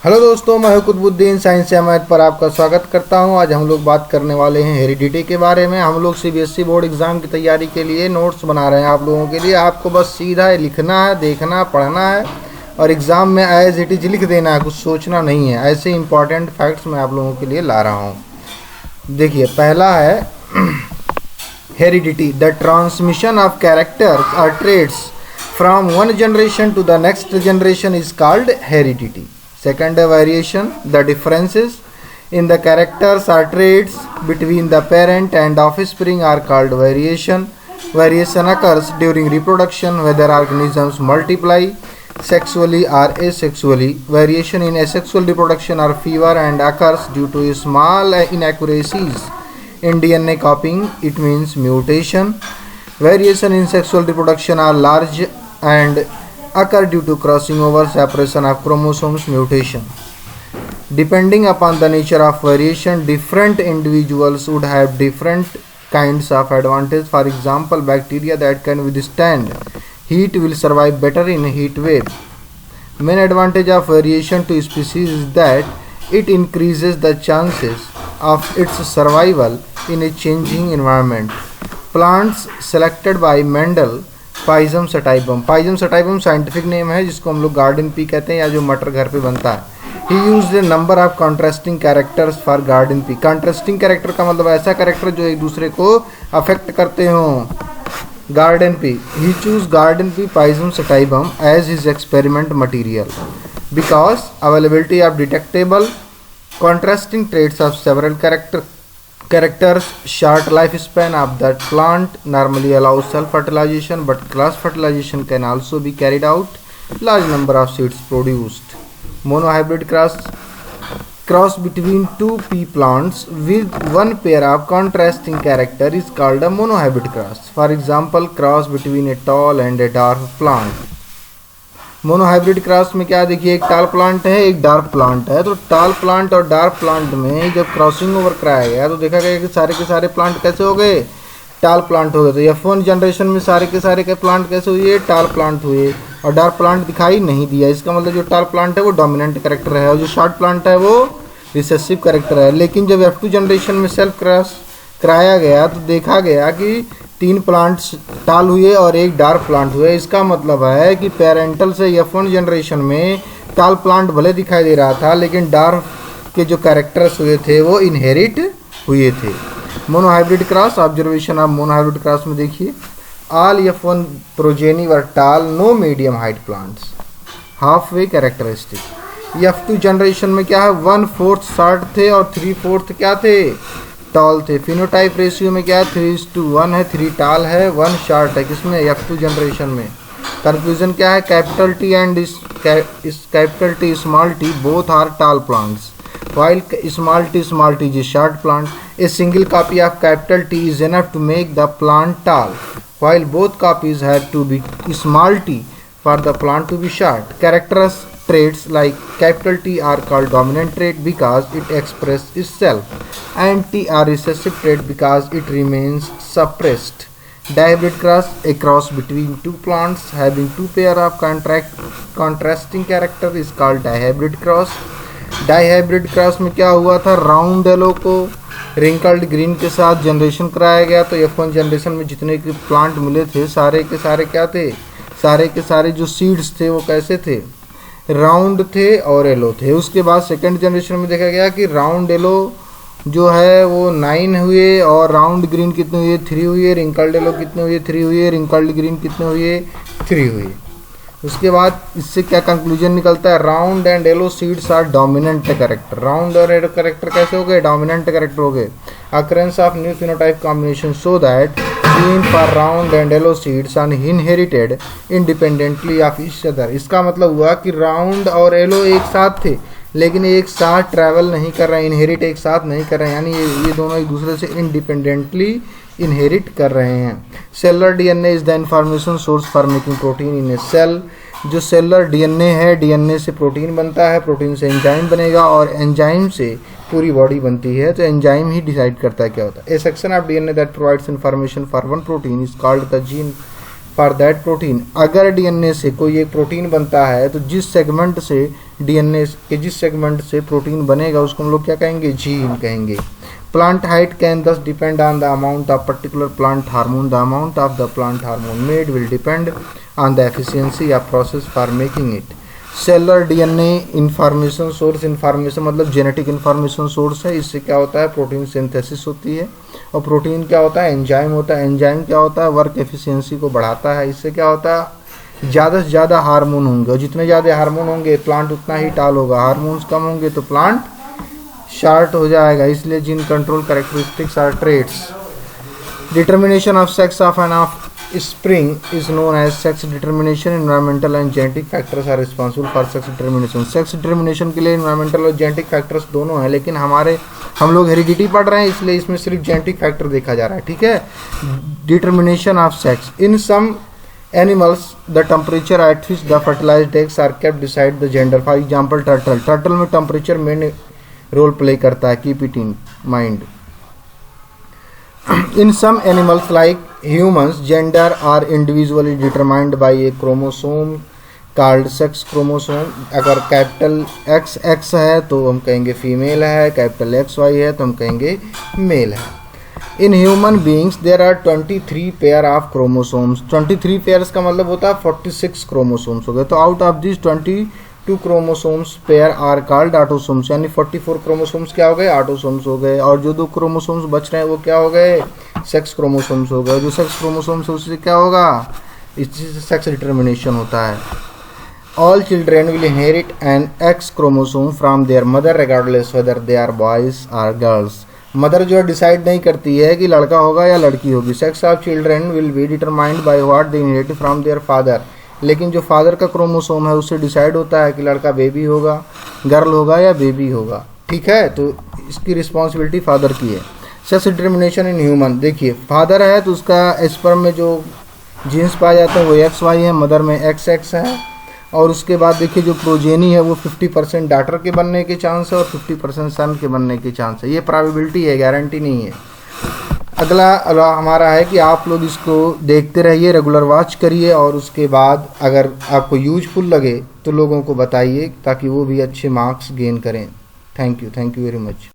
Hello दोस्तों, मैं Qutubuddin science से अहमद पर आपका स्वागत करता हूं। आज हम लोग बात करने वाले हैं हेरिडिटी के बारे में। हम लोग सीबीएसई बोर्ड एग्ज़ाम की तैयारी के लिए नोट्स बना रहे हैं आप लोगों के लिए। आपको बस सीधा लिखना है, देखना, पढ़ना है और एग्ज़ाम में एज इट इज़ लिख देना है, कुछ सोचना नहीं है। ऐसे इंपॉर्टेंट फैक्ट्स मैं आप लोगों के लिए ला रहा हूँ। देखिए, पहला है heredity, the transmission of characters और traits from one generation to the next generation is called heredity. Second variation, the differences in the characters or traits between the parent and offspring are called variation. Variation occurs during reproduction, whether organisms multiply sexually or asexually. Variation in asexual reproduction are fewer and occurs due to small inaccuracies in DNA copying. It means mutation. Variation in sexual reproduction are large and occur due to crossing over, separation of chromosomes, mutation. Depending upon the nature of variation, different individuals would have different kinds of advantage. For example, bacteria that can withstand heat will survive better in a heat wave. Main advantage of variation to species is that it increases the chances of its survival in a changing environment. Plants selected by Mendel, Pisum sativum. Pisum sativum scientific name है जिसको हम लोग garden pea कहते हैं, या जो मटर घर पे बनता है। ही used the number of contrasting characters for garden pea. Contrasting character का मतलब ऐसा कैरेक्टर जो एक दूसरे को अफेक्ट करते हो। Garden pea, he choose garden pea Pisum sativum as his experiment material because availability of detectable contrasting traits of several characters, short lifespan of that plant normally allows self-fertilization, but cross-fertilization can also be carried out. Large number of seeds produced. Monohybrid cross between two pea plants with one pair of contrasting character is called a monohybrid cross. For example, cross between a tall and a dwarf plant. Monohybrid cross में क्या देखिए, एक टाल plant है, एक dark plant है। तो टाल प्लांट और डार्क प्लांट में जब क्रॉसिंग ओवर कराया गया तो देखा गया कि सारे के सारे प्लांट कैसे हो गए, टाल प्लांट हो गए। तो F1 जनरेशन में सारे के सारे के प्लांट कैसे हुए, टाल प्लांट हुए, और डार्क प्लांट दिखाई नहीं दिया। इसका मतलब जो टाल प्लांट है वो डोमिनेंट कैरेक्टर है और जो शॉर्ट प्लांट है वो रिसेसिव कैरेक्टर है। लेकिन जब F2 जनरेशन में सेल्फ क्रॉस कराया गया तो देखा गया कि 3 प्लांट्स टाल हुए और एक डार्क प्लांट हुए। इसका मतलब है कि पेरेंटल से F1 जनरेशन में टाल प्लांट भले दिखाई दे रहा था, लेकिन डार्क के जो कैरेक्टर्स हुए थे वो इनहेरिट हुए थे। Monohybrid cross, observation of monohybrid cross में देखिए, all F1 progeny were tall, no medium height plants, half way characteristic. F2 generation में क्या है, 1/4 शॉर्ट थे और 3/4 क्या थे, टॉल थे। फिनोटाइप रेशियो में क्या है, 3:1 है, 3 टाल है, 1 शॉर्ट है। किसमें, F2 जनरेशन में। कंक्लूजन क्या है, capital T and capital T small T both are tall plants while small t is a short plant. A single copy of capital T is enough to make the plant tall, while both copies have to be small t for the plant to be short. Characters traits like capital T are called dominant trait because it expresses itself, and T are recessive trait because it remains suppressed. Dihybrid cross, a cross between two plants having two pair of contrasting character is called dihybrid cross. Dihybrid cross में क्या हुआ था, round yellow को wrinkled green के साथ generation कराया गया। तो F1 जनरेशन में जितने के प्लांट मिले थे सारे के सारे क्या थे, सारे के सारे जो सीड्स थे वो कैसे थे, राउंड थे और येलो थे। उसके बाद सेकंड जनरेशन में देखा गया कि राउंड येलो जो है वो 9 हुए और राउंड ग्रीन कितने हुए, 3 हुए। रिंकल्ड येलो कितने हुए, 3 हुए। रिंकल्ड ग्रीन कितने हुए, 3 हुए। उसके बाद इससे क्या कंक्लूजन निकलता है, round and yellow seeds are dominant character. Round और येलो कैरेक्टर कैसे हो गए, डोमिनेंट कैरेक्टर हो गए। Occurrence of new phenotype combination so that gene for round and yellow seeds are inherited independently of each other. इसका मतलब हुआ कि राउंड और येलो एक साथ थे लेकिन एक साथ ट्रैवल नहीं कर रहे हैं, इनहेरिट एक साथ नहीं कर रहे हैं, यानी ये दोनों एक दूसरे से इंडिपेंडेंटली इनहेरिट कर रहे हैं। Cellular DNA is the information source for making protein in a cell. जो सेलुलर डीएनए है, डीएनए से प्रोटीन बनता है, प्रोटीन से एंजाइम बनेगा और एंजाइम से पूरी बॉडी बनती है। तो एंजाइम ही डिसाइड करता है क्या होता है। A section of DNA that provides information for one protein is called the gene for that protein. अगर डीएनए से कोई एक प्रोटीन बनता है तो जिस सेगमेंट से डीएनए के जिस सेगमेंट से प्रोटीन बनेगा उसको हम लोग क्या कहेंगे, जीन कहेंगे। प्लांट हाइट कैन दस depend on the amount of particular plant hormone. The amount of the plant hormone made will depend on the efficiency of process for making it. Cellular DNA information source, information मतलब genetic information source है। इससे क्या होता है, protein synthesis होती है। और protein क्या होता है, एंजाइम होता है। एंजाइम क्या होता है, वर्क एफिशिएंसी को बढ़ाता है। इससे क्या होता है, ज़्यादा से ज़्यादा हार्मोन होंगे, और जितने ज़्यादा हार्मोन होंगे प्लांट उतना ही टाल होगा। हार्मोन्स कम होंगे तो प्लांट शार्ट हो जाएगा। इसलिए gene control characteristics or traits. Determination of sex of an offspring is known as sex determination. Environmental and genetic factors are responsible for sex determination. Sex determination के लिए environmental और genetic factors दोनों हैं, लेकिन हम लोग heredity पढ़ रहे हैं इसलिए इसमें सिर्फ जेनेटिक फैक्टर देखा जा रहा है, ठीक है। Determination of sex in some animals the temperature at which the fertilised eggs are kept decide the gender. For example turtle में टेम्परेचर मेन रोल प्ले करता है, keep it in mind. In some animals like humans, gender are individually determined by a chromosome called sex chromosome। अगर capital XX है तो हम कहेंगे female है, capital XY है तो हम कहेंगे मेल है। In human beings there are 23 pair of chromosomes। 23 pairs का मतलब होता है 46 क्रोमोसोम्स हो गए। तो out of this 22 chromosomes pair are called autosomes, यानी 44 क्रोमोसोम्स क्या हो गए, ऑटोसोम्स हो गए। और जो 2 क्रोमोसोम्स बच रहे हैं वो क्या हो गए, सेक्स क्रोमोसोम्स हो गए। जो सेक्स क्रोमोसोम्स है उससे क्या होगा, इससे सेक्स डिटर्मिनेशन होता है। All children will inherit an X chromosome from their mother regardless whether they are boys or girls. Mother जो है डिसाइड नहीं करती है कि लड़का होगा या लड़की होगी। Sex of children will be determined by what they inherit from their father. लेकिन जो फादर का क्रोमोसोम है उससे डिसाइड होता है कि लड़का बेबी होगा, गर्ल होगा या बेबी होगा, ठीक है। तो इसकी रिस्पॉन्सिबिलिटी फादर की है। सेक्स डिटर्मिनेशन इन ह्यूमन, देखिए फादर है तो उसका स्पर्म में जो जीन्स पाए जाते हैं वो XY है, मदर में XX है। और उसके बाद देखिए जो प्रोजेनी है वो 50% डॉटर के बनने के चांस है और 50% सन के बनने के चांस है। ये प्रोबेबिलिटी है, गारंटी नहीं है। अगला हमारा है कि आप लोग इसको देखते रहिए, रेगुलर वॉच करिए, और उसके बाद अगर आपको यूजफुल लगे तो लोगों को बताइए ताकि वो भी अच्छे मार्क्स गेन करें। Thank you very much.